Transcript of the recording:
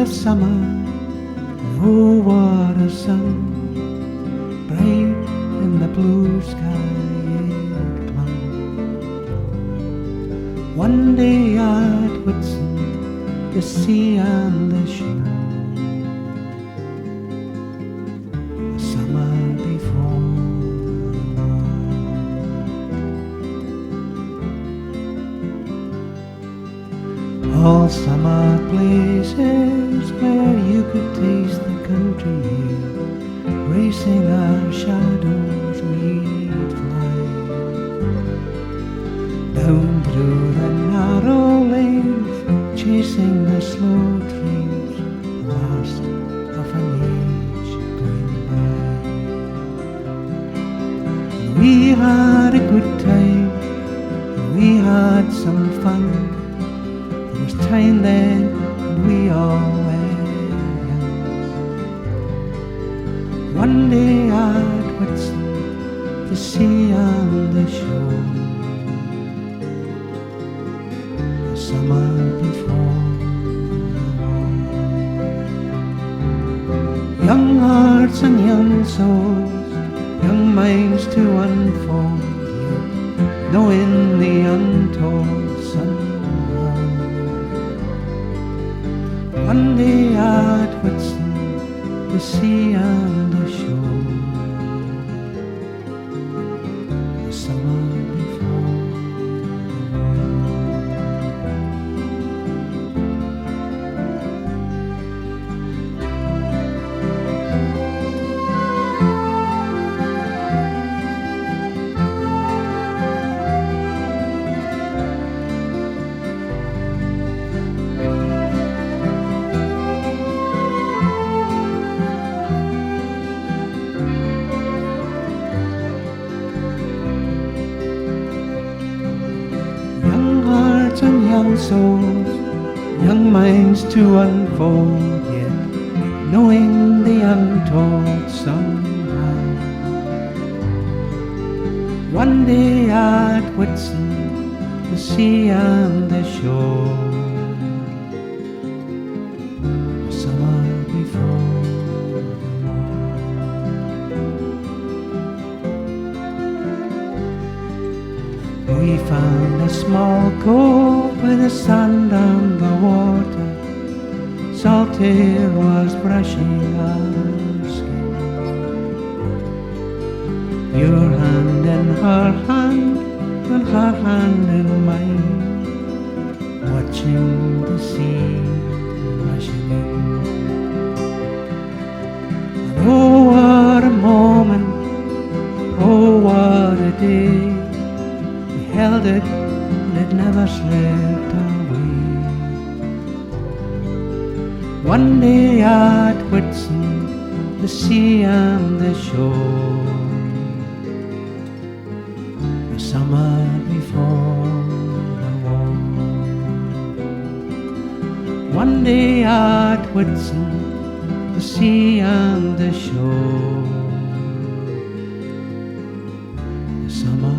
a summer, oh what a sun, bright in the blue sky it clung. One day at Whitsun, the sea and the shore, the summer before the war. All summer places where you could taste the country air, racing our shadows we'd fly down through the narrow lanes, chasing the slow trains, the last of an age going by. We had a good time, we had some fun. It was time then, and we all were young. One day at Whitsun, the sea and the shore, the summer before the war. Young hearts and young souls, young minds to unfold, yet knowing the untold somehow. One day at Whitsun, the sea and the shore, the summer before the and young souls, young minds to unfold, yet knowing the untold somehow. One day at Whitsun, the sea and the shore, the summer before the war. We found a small cove with the sand and the water, salt air was brushing our skin. Your hand in her hand, and her hand in mine, watching the sea rushing in. And oh what a moment, oh what a day, held it and it never slipped away. One day at Whitsun, the sea and the shore, the summer before the war. One day at Whitsun, the sea and the shore, the summer